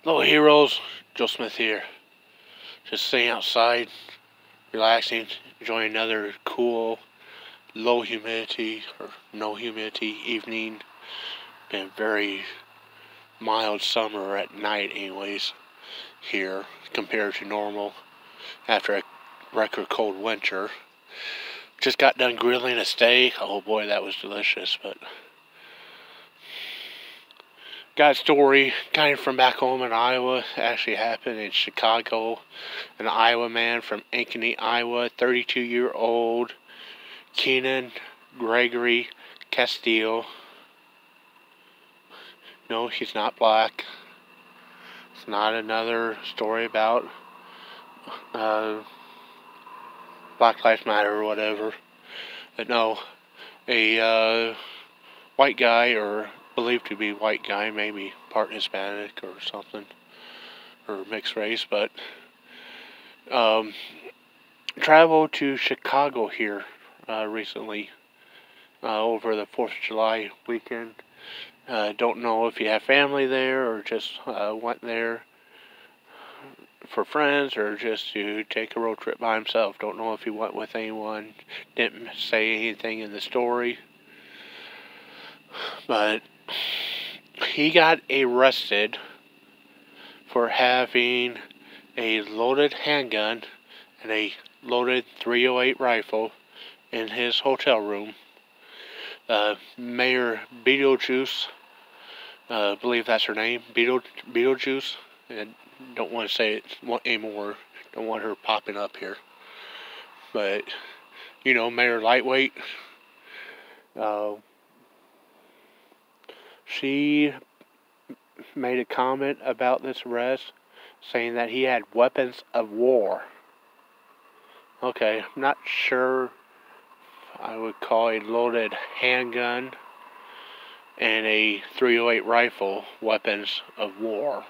Hello heroes, Joe Smith here. Just sitting outside, relaxing, enjoying another cool, low humidity or no humidity evening. Been very mild summer at night anyways here compared to normal after a record cold winter. Just got done grilling a steak. Oh boy, that was delicious, but got a story kind of from back home in Iowa. It actually happened in Chicago. An Iowa man from Ankeny, Iowa, 32-year-old Keenan Gregory Castillo. No, he's not black. It's not another story about Black Lives Matter or whatever. But no, a white guy, or believed to be white guy, maybe part Hispanic or something, or mixed race, but traveled to Chicago here recently over the 4th of July weekend. Don't know if he had family there or just went there for friends or just to take a road trip by himself. Don't know if he went with anyone. Didn't say anything in the story. But he got arrested for having a loaded handgun and a loaded .308 rifle in his hotel room. Mayor Beetlejuice, I believe that's her name, Beetlejuice. And don't want to say it anymore. Don't want her popping up here. But, you know, Mayor Lightweight. She made a comment about this arrest saying that he had weapons of war. Okay, I'm not sure I would call a loaded handgun and a .308 rifle weapons of war.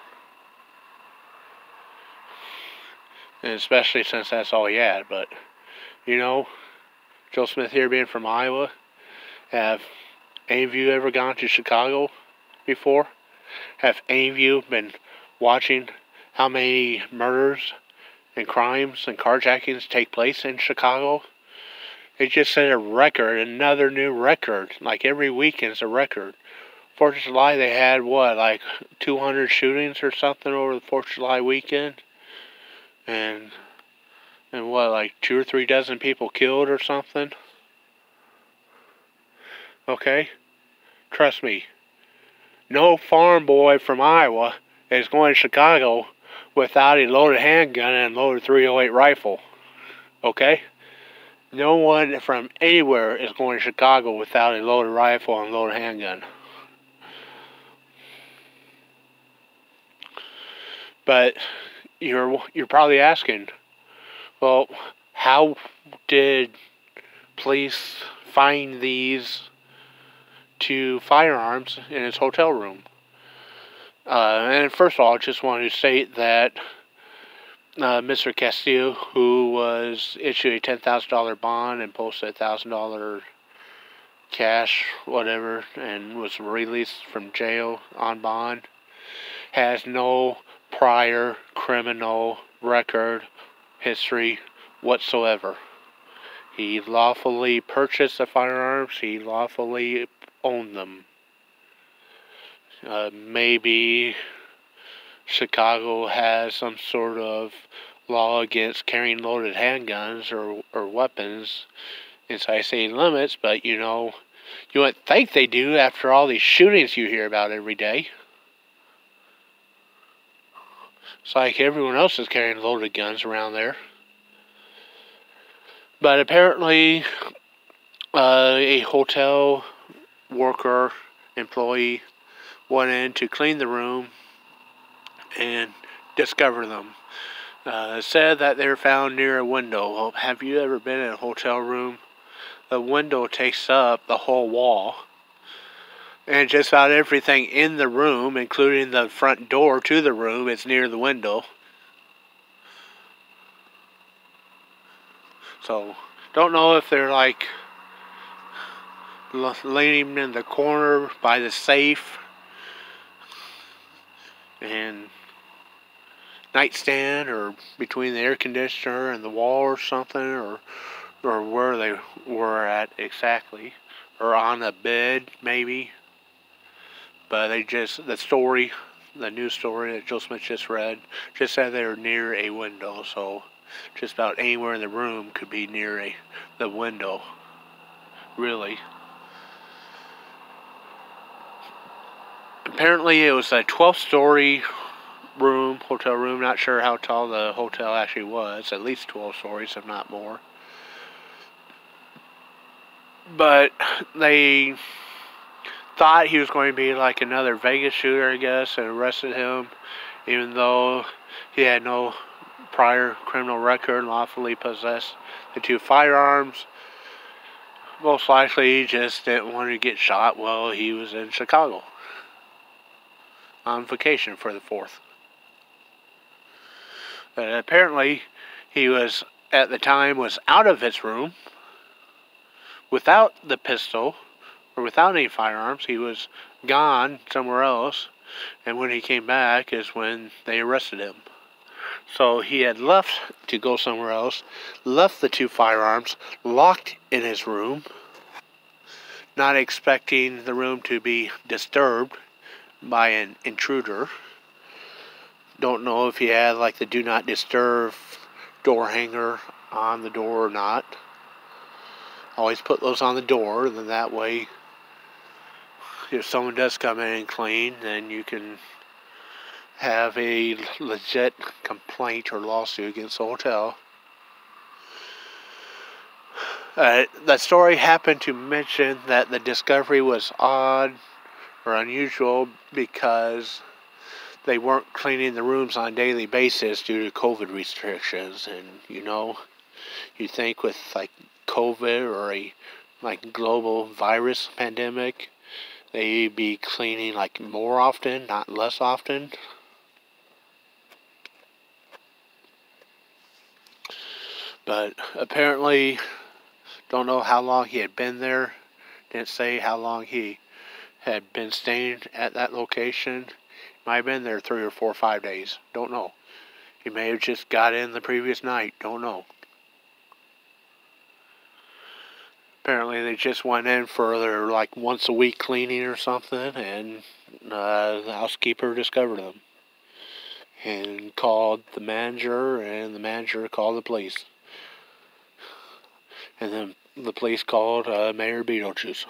And especially since that's all he had. But, you know, Joe Smith here, being from Iowa. Have any of you ever gone to Chicago before? Have any of you been watching how many murders and crimes and carjackings take place in Chicago? It just set a record, another new record. Like every weekend's a record. 4th of July they had like 200 shootings or something over the 4th of July weekend? And like 2 or 3 dozen people killed or something? Okay? Trust me. No farm boy from Iowa is going to Chicago without a loaded handgun and a loaded .308 rifle. Okay? No one from anywhere is going to Chicago without a loaded rifle and a loaded handgun. But you're probably asking, well, how did police find these 2 firearms in his hotel room? And first of all, I just want to state that Mr. Castillo, who was issued a $10,000 bond and posted $1,000 cash, whatever, and was released from jail on bond, has no prior criminal record history whatsoever. He lawfully purchased the firearms. He lawfully owned them. Maybe Chicago has some sort of law against carrying loaded handguns or weapons inside city limits, but you know, you wouldn't think they do after all these shootings you hear about every day. It's like everyone else is carrying loaded guns around there. But apparently, a hotel worker, employee, went in to clean the room and discovered them. Said that they were found near a window. Well, have you ever been in a hotel room? The window takes up the whole wall. And just about everything in the room, including the front door to the room, is near the window. So, don't know if they're like leaning in the corner by the safe and nightstand or between the air conditioner and the wall or something, or where they were at exactly, or on a bed maybe. But the news story that Joe Smith just read, just said they were near a window. So just about anywhere in the room could be near the window. Really. Apparently it was a 12-story hotel room. Not sure how tall the hotel actually was. At least 12 stories, if not more. But they thought he was going to be like another Vegas shooter, I guess, and arrested him, even though he had no prior criminal record, lawfully possessed the 2 firearms. Most likely he just didn't want to get shot while he was in Chicago on vacation for the 4th. Apparently he was, at the time, was out of his room without the pistol or without any firearms. He was gone somewhere else, and when he came back is when they arrested him. So he had left to go somewhere else, left the 2 firearms locked in his room, not expecting the room to be disturbed by an intruder. Don't know if he had like the do not disturb door hanger on the door or not. Always put those on the door, and then that way if someone does come in and clean, then you can have a legit complaint or lawsuit against the hotel. That story happened to mention that the discovery was odd or unusual because they weren't cleaning the rooms on a daily basis due to COVID restrictions. And you think with like COVID or a like global virus pandemic, they'd be cleaning like more often, not less often. But apparently, don't know how long he had been there. Didn't say how long he had been staying at that location. Might have been there 3 or 4 or 5 days. Don't know. He may have just got in the previous night. Don't know. Apparently they just went in for their like once a week cleaning or something, and the housekeeper discovered them and called the manager, and the manager called the police. And then the police called Mayor Beetlejuice.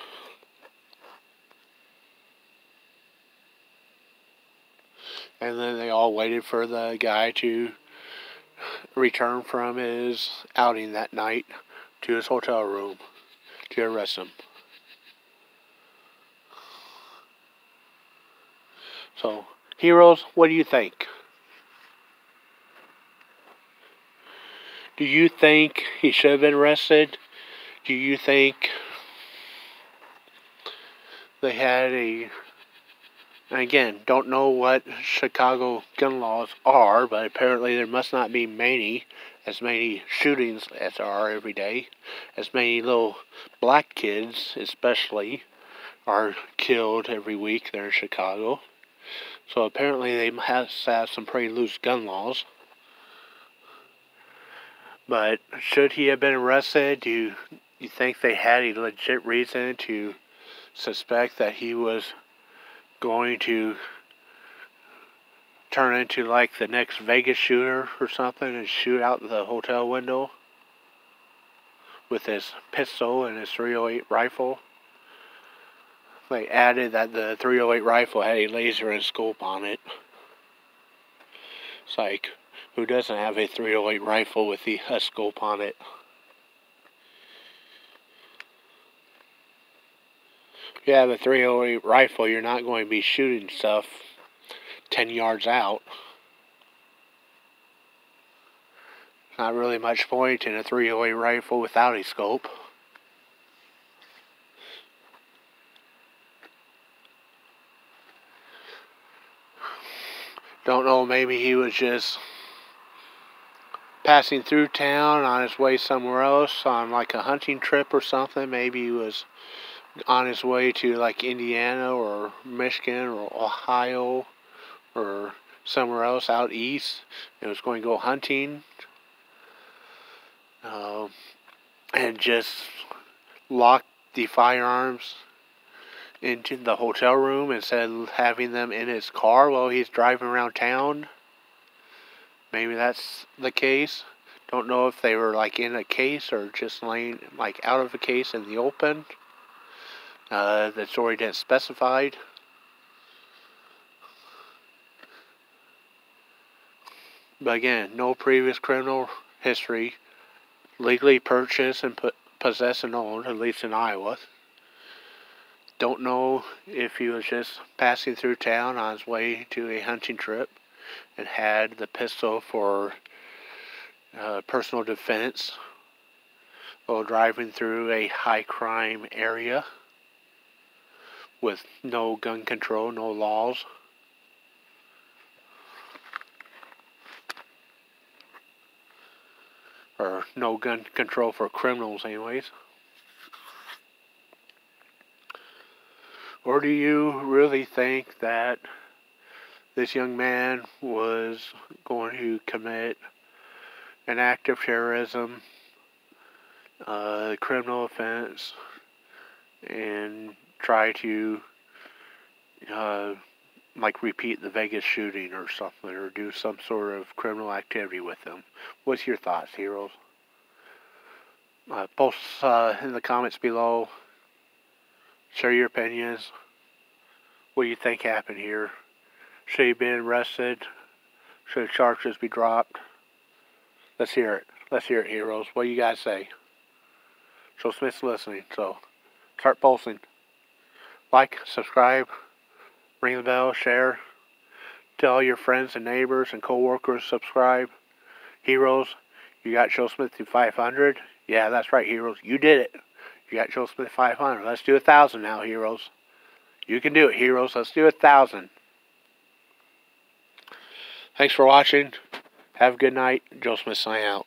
And then they all waited for the guy to return from his outing that night to his hotel room to arrest him. So, heroes, what do you think? Do you think he should have been arrested? Do you think they had and again, don't know what Chicago gun laws are, but apparently there must not be as many shootings as there are every day. As many little black kids, especially, are killed every week there in Chicago. So apparently they have some pretty loose gun laws. But should he have been arrested? Do you think they had a legit reason to suspect that he was going to turn into like the next Vegas shooter or something and shoot out the hotel window with his pistol and his .308 rifle? They added that the .308 rifle had a laser and scope on it. It's like, who doesn't have a .308 rifle with a scope on it? If you have a .308 rifle, you're not going to be shooting stuff 10 yards out. Not really much point in a .308 rifle without a scope. Don't know, maybe he was just passing through town on his way somewhere else on like a hunting trip or something. Maybe he was on his way to like Indiana or Michigan or Ohio or somewhere else out east and was going to go hunting. And just locked the firearms into the hotel room instead of having them in his car while he's driving around town. Maybe that's the case. Don't know if they were like in a case or just laying like out of a case in the open. The story didn't specify. But again, no previous criminal history. Legally purchased and possessed and owned, at least in Iowa. Don't know if he was just passing through town on his way to a hunting trip and had the pistol for personal defense while driving through a high crime area with no gun control, no laws. Or no gun control for criminals anyways. Or do you really think that this young man was going to commit an act of terrorism, criminal offense, and try to like repeat the Vegas shooting or something, or do some sort of criminal activity with them? What's your thoughts, heroes? Post in the comments below. Share your opinions. What do you think happened here? Should he have been arrested? Should charges be dropped? Let's hear it. Let's hear it, heroes. What do you guys say? Joe Smith's listening, so start pulsing. Like, subscribe, ring the bell, share. Tell your friends and neighbors and co-workers subscribe. Heroes, you got Joe Smith to 500? Yeah, that's right, heroes. You did it. You got Joe Smith 500. Let's do 1,000 now, heroes. You can do it, heroes. Let's do 1,000. Thanks for watching. Have a good night. Joe Smith signing out.